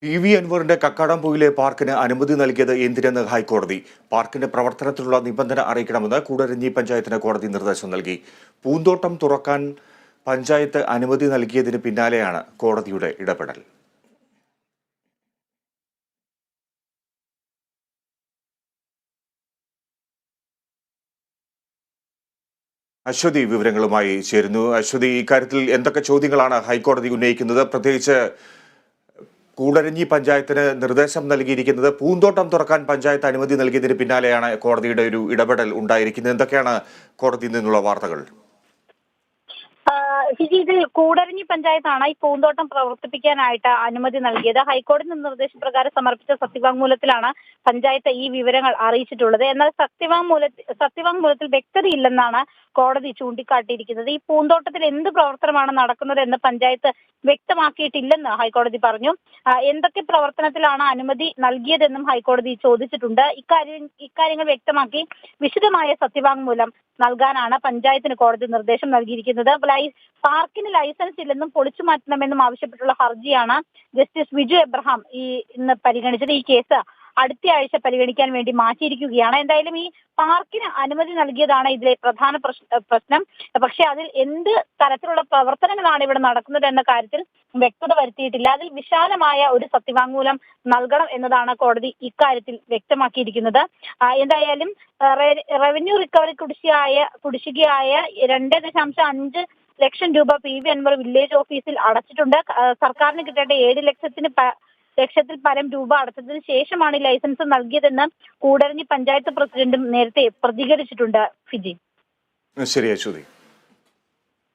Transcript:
PV അൻവറിന്റെ കക്കാടംപൊയിലെ പാർക്കിന് അനുമതി നൽകിയത് എന്തിനെന്ന് ഹൈക്കോടതി. പാർക്കിന്റെ പ്രവർത്തനത്തിലുള്ള നിബന്ധന അറിയിക്കണമെന്ന് കൂടരഞ്ഞി പഞ്ചായത്തിന് കോടതി നിർദ്ദേശം നൽകി. പൂന്തോട്ടം തുറക്കാൻ പഞ്ചായത്ത് അനുമതി നൽകിയതിന് പിന്നാലെയാണ് കോടതിയുടെ ഇടപെടൽ. അശ്വതി വിവരങ്ങളുമായി ചേരുന്നു. അശ്വതി, ഇക്കാര്യത്തിൽ എന്തൊക്കെ ചോദ്യങ്ങളാണ് ഹൈക്കോടതി ഉന്നയിക്കുന്നത്? പ്രത്യേകിച്ച് കൂടരഞ്ഞി പഞ്ചായത്തിന് നിർദ്ദേശം നൽകിയിരിക്കുന്നത് പൂന്തോട്ടം തുറക്കാൻ പഞ്ചായത്ത് അനുമതി നൽകിയതിന് പിന്നാലെയാണ് കോടതിയുടെ ഒരു ഇടപെടൽ ഉണ്ടായിരിക്കുന്നത്. എന്തൊക്കെയാണ് കോടതിയിൽ നിന്നുള്ള വാർത്തകൾ? ഇത് കൂടരഞ്ഞി പഞ്ചായത്താണ് ഈ പൂന്തോട്ടം പ്രവർത്തിപ്പിക്കാനായിട്ട് അനുമതി നൽകിയത്. ഹൈക്കോടതി നിർദ്ദേശപ്രകാരം സമർപ്പിച്ച സത്യവാങ്മൂലത്തിലാണ് പഞ്ചായത്ത് ഈ വിവരങ്ങൾ അറിയിച്ചിട്ടുള്ളത്. എന്നാൽ സത്യവാങ്മൂലത്തിൽ വ്യക്തതയില്ലെന്നാണ് കോടതി ചൂണ്ടിക്കാട്ടിയിരിക്കുന്നത്. ഈ പൂന്തോട്ടത്തിൽ എന്ത് പ്രവർത്തനമാണ് നടക്കുന്നത് എന്ന് പഞ്ചായത്ത് വ്യക്തമാക്കിയിട്ടില്ലെന്ന് ഹൈക്കോടതി പറഞ്ഞു. എന്തൊക്കെ പ്രവർത്തനത്തിലാണ് അനുമതി നൽകിയതെന്നും ഹൈക്കോടതി ചോദിച്ചിട്ടുണ്ട്. ഇക്കാര്യങ്ങൾ വ്യക്തമാക്കി വിശദമായ സത്യവാങ്മൂലം നൽകാനാണ് പഞ്ചായത്തിന് കോടതി നിർദ്ദേശം നൽകിയിരിക്കുന്നത്. പാർക്കിന് ലൈസൻസ് ഇല്ലെന്നും പൊളിച്ചു മാറ്റണമെന്നും ആവശ്യപ്പെട്ടുള്ള ഹർജിയാണ് ജസ്റ്റിസ് വിജു എബ്രഹാം ഇന്ന് പരിഗണിച്ചത്. ഈ കേസ് അടുത്ത ആഴ്ച പരിഗണിക്കാൻ വേണ്ടി മാറ്റിയിരിക്കുകയാണ്. എന്തായാലും ഈ പാർക്കിന് അനുമതി നൽകിയതാണ് ഇതിലെ പ്രധാന പ്രശ്നം. പക്ഷെ അതിൽ എന്ത് തരത്തിലുള്ള പ്രവർത്തനങ്ങളാണ് ഇവിടെ നടക്കുന്നത് എന്ന കാര്യത്തിൽ വ്യക്തത വരുത്തിയിട്ടില്ല. അതിൽ വിശാലമായ ഒരു സത്യവാങ്മൂലം നൽകണം എന്നതാണ് കോടതി ഇക്കാര്യത്തിൽ വ്യക്തമാക്കിയിരിക്കുന്നത്. എന്തായാലും റവന്യൂ റിക്കവറി കുടിശ്ശികയായ 2.5 ലക്ഷം രൂപ PV അൻവർ വില്ലേജ് ഓഫീസിൽ അടച്ചിട്ടുണ്ട്. സർക്കാരിന് കിട്ടേണ്ട 7 ലക്ഷത്തിൽ പരം രൂപ അടച്ചതിന് ശേഷമാണ് ലൈസൻസ് നൽകിയതെന്ന് കൂടരഞ്ഞി പഞ്ചായത്ത് പ്രസിഡന്റും നേരത്തെ പ്രതികരിച്ചിട്ടുണ്ട്. ഫിജി. ശരി അശ്വതി.